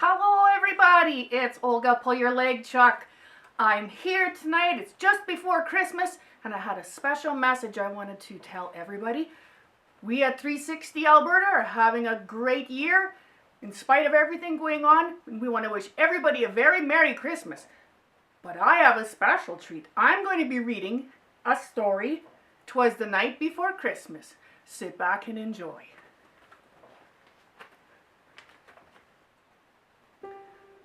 Hello everybody, it's Olga Pulyurlegchuk. I'm here tonight, it's just before Christmas, and I had a special message I wanted to tell everybody. We at 360 Alberta are having a great year. In spite of everything going on, we want to wish everybody a very Merry Christmas. But I have a special treat. I'm going to be reading a story, "Twas the Night Before Christmas." Sit back and enjoy.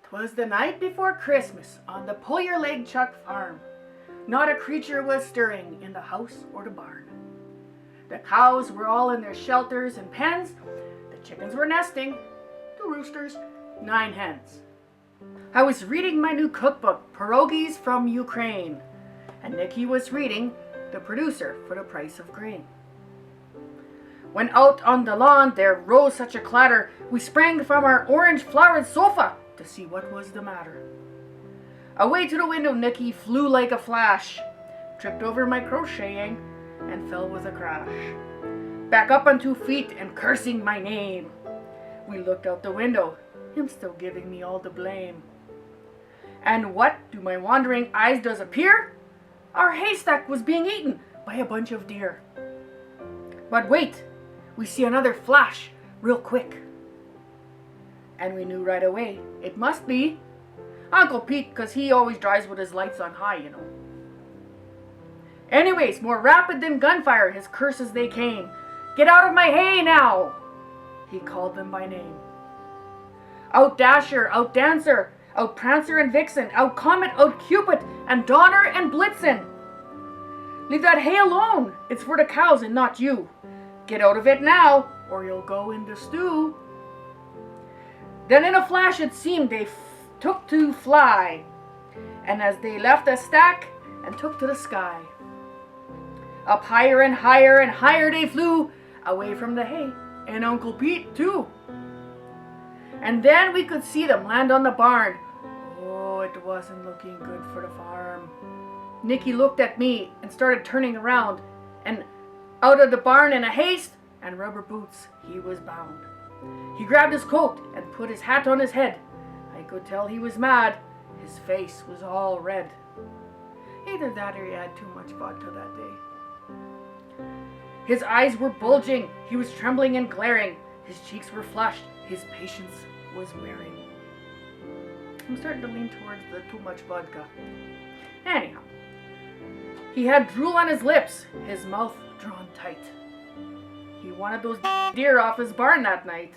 "'Twas the night before Christmas on the Pulyurlegchuk farm. Not a creature was stirring in the house or the barn. The cows were all in their shelters and pens. The chickens were nesting, the roosters, 9 hens. I was reading my new cookbook, Pierogies from Ukraine, and Nikki was reading The Producer for the Price of Grain. When out on the lawn there rose such a clatter, we sprang from our orange-flowered sofa to see what was the matter. Away to the window Nikki flew like a flash, tripped over my crocheting, and fell with a crash. Back up on 2 feet and cursing my name. We looked out the window, him still giving me all the blame. And what do my wandering eyes does appear? Our haystack was being eaten by a bunch of deer. But wait, we see another flash real quick. And we knew right away it must be Uncle Pete, 'cause he always drives with his lights on high, you know. Anyways, more rapid than gunfire, his curses they came. "Get out of my hay now!" he called them by name. Out Dasher, out Dancer, out Prancer and Vixen, out Comet, out Cupid, and Donner and Blitzen. "Leave that hay alone, it's for the cows and not you. Get out of it now, or you'll go in the stew." Then in a flash it seemed they took to fly, and as they left the stack and took to the sky. Up higher and higher they flew, away from the hay and Uncle Pete too. And then we could see them land on the barn. Oh, it wasn't looking good for the farm. Nikki looked at me and started turning around, and out of the barn in a haste and rubber boots he was bound. He grabbed his coat and put his hat on his head. I could tell he was mad. His face was all red. Either that or he had too much vodka that day. His eyes were bulging. He was trembling and glaring. His cheeks were flushed. His patience was wearing. I'm starting to lean towards the too much vodka. Anyhow, he had drool on his lips, his mouth drawn tight. He wanted those deer off his barn that night.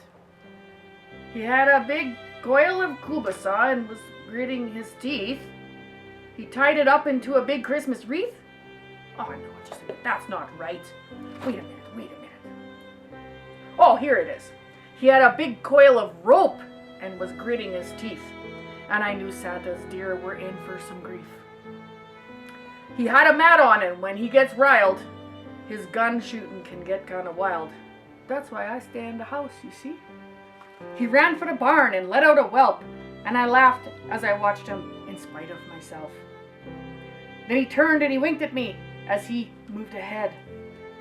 He had a big coil of kielbasa and was gritting his teeth. He tied it up into a big Christmas wreath. Oh no, just a minute, that's not right. Wait a minute. Oh, here it is. He had a big coil of rope and was gritting his teeth. And I knew Santa's deer were in for some grief. He had a mat on, and when he gets riled, his gun shooting can get kind of wild. That's why I stay in the house, you see. He ran for the barn and let out a whelp, and I laughed as I watched him in spite of myself. Then he turned and he winked at me as he moved ahead,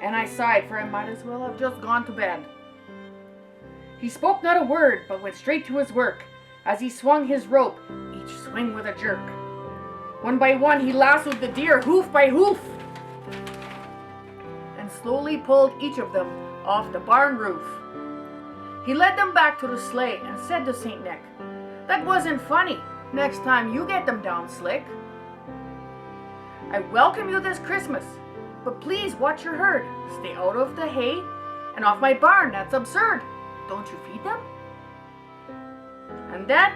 and I sighed, for I might as well have just gone to bed. He spoke not a word, but went straight to his work as he swung his rope, each swing with a jerk. One by one he lassoed the deer, hoof by hoof, and slowly pulled each of them off the barn roof. He led them back to the sleigh and said to St. Nick, "That wasn't funny. Next time you get them down slick. I welcome you this Christmas, but please watch your herd. Stay out of the hay and off my barn. That's absurd. Don't you feed them?" And then,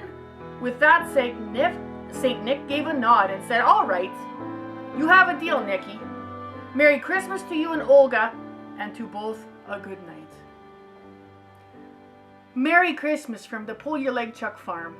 with that, St. Nick gave a nod and said, "All right, you have a deal, Nicky. Merry Christmas to you and Olga, and to both a good night." Merry Christmas from the Pulyurlegchuk farm.